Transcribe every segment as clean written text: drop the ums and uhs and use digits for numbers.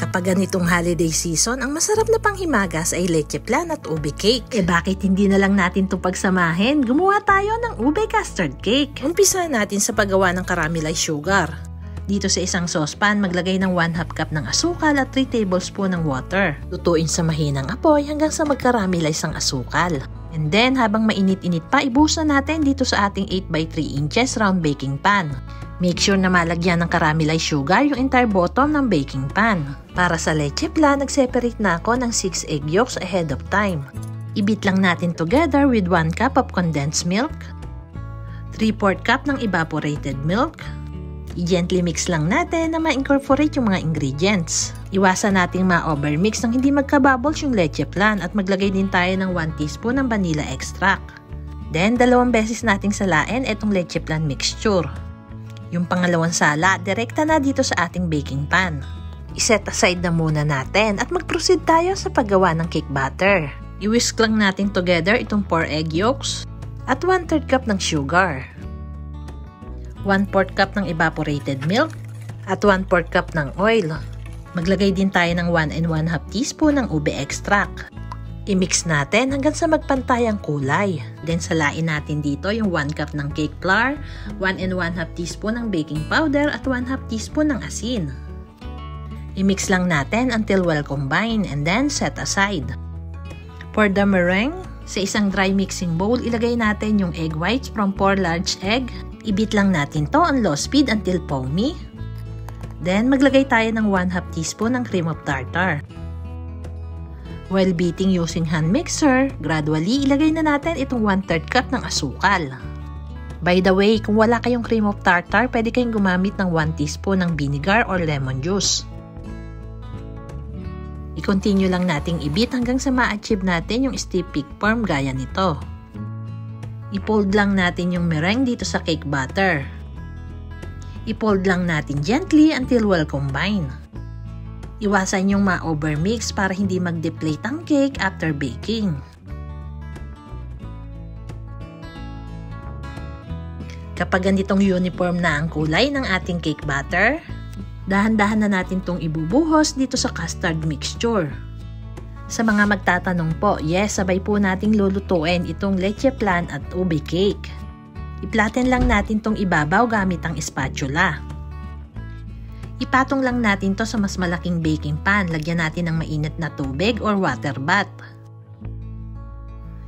Kapag ganitong holiday season, ang masarap na panghimagas ay leche flan at ube cake. Bakit hindi na lang natin ito pagsamahin? Gumawa tayo ng ube custard cake. Umpisa natin sa paggawa ng caramelized sugar. Dito sa isang saucepan, maglagay ng 1/2 cup ng asukal at 3 tablespoon ng water. Lutuin sa mahinang apoy hanggang sa mag-caramelize ang asukal. And then, habang mainit-init pa, ibuhos na natin dito sa ating 8x3 inches round baking pan. Make sure na malagyan ng caramelized sugar yung entire bottom ng baking pan. Para sa leche flan, nag-separate na ako ng 6 egg yolks ahead of time. Ibit lang natin together with 1 cup of condensed milk, 3/4 cup ng evaporated milk. I-gently mix lang natin na ma-incorporate yung mga ingredients. Iwasan nating ma-overmix nang hindi magka-bubbles yung leche flan at maglagay din tayo ng 1 teaspoon ng vanilla extract. Then, 2 beses nating salain itong leche flan mixture. Yung pangalawang sala, direkta na dito sa ating baking pan. I-set aside na muna natin at mag-proceed tayo sa paggawa ng cake batter. I-whisk lang natin together itong 4 egg yolks at 1/3 cup ng sugar, 1/4 cup ng evaporated milk at 1/4 cup ng oil. Maglagay din tayo ng 1 1/2 teaspoon ng ube extract. I-mix natin hanggang sa magpantay ang kulay. Then salain natin dito yung 1 cup ng cake flour, 1 1/2 teaspoon ng baking powder at 1/2 teaspoon ng asin. I-mix lang natin until well combined and then set aside. For the meringue, sa isang dry mixing bowl, ilagay natin yung egg whites from 4 large egg. Ibit lang natin to on low speed until foamy. Then maglagay tayo ng 1/2 teaspoon ng cream of tartar. While beating using hand mixer, gradually ilagay na natin itong 1/3 cup ng asukal. By the way, kung wala kayong cream of tartar, pwede kayong gumamit ng 1 teaspoon ng vinegar or lemon juice. I-continue lang nating ibit hanggang sa ma-achieve natin yung stiff peak form gaya nito. I-fold lang natin yung meringue dito sa cake batter. I-fold lang natin gently until well combined. Iwasan yung ma-overmix para hindi mag-deflate ang cake after baking. Kapag ganitong uniform na ang kulay ng ating cake batter, dahan-dahan na natin itong ibubuhos dito sa custard mixture. Sa mga magtatanong po, yes, sabay po nating lulutuin itong leche flan at ube cake. I-flatten lang natin itong ibabaw gamit ang spatula. Ipatong lang natin to sa mas malaking baking pan. Lagyan natin ng mainit na tubig or water bath.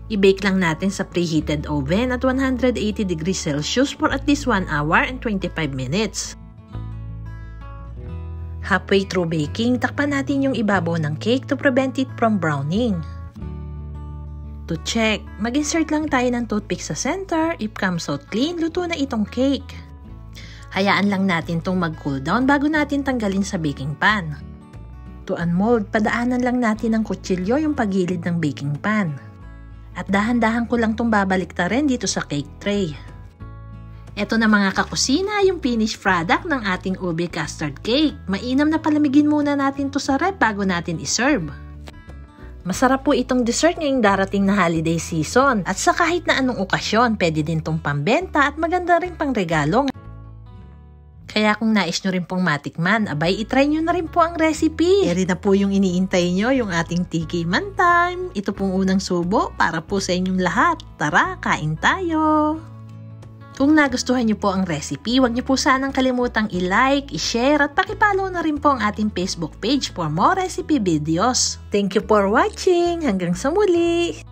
I-bake lang natin sa preheated oven at 180 degrees Celsius for at least 1 hour and 25 minutes. Halfway through baking, takpan natin yung ibabaw ng cake to prevent it from browning. To check, mag-insert lang tayo ng toothpick sa center. If comes out clean, luto na itong cake. Hayaan lang natin itong mag-cool down bago natin tanggalin sa baking pan. To unmold, padaanan lang natin ng kutsilyo yung pagilid ng baking pan. At dahan-dahan ko lang itong babaliktarin dito sa cake tray. Eto na mga kakusina, yung finished product ng ating ube custard cake. Mainam na palamigin muna natin to sa ref bago natin iserve. Masarap po itong dessert ngayong darating na holiday season. At sa kahit na anong okasyon, pwede din itong pambenta at maganda rin pang regalo. Kaya kung nais nyo rin pong matikman, abay, itry nyo na rin po ang recipe. Eri na po yung iniintay nyo, yung ating TK Man Time. Ito pong unang subo para po sa inyong lahat. Tara, kain tayo! Kung nagustuhan nyo po ang recipe, huwag nyo po sanang kalimutang i-like, i-share at pakipollow na rin po ang ating Facebook page for more recipe videos. Thank you for watching! Hanggang sa muli!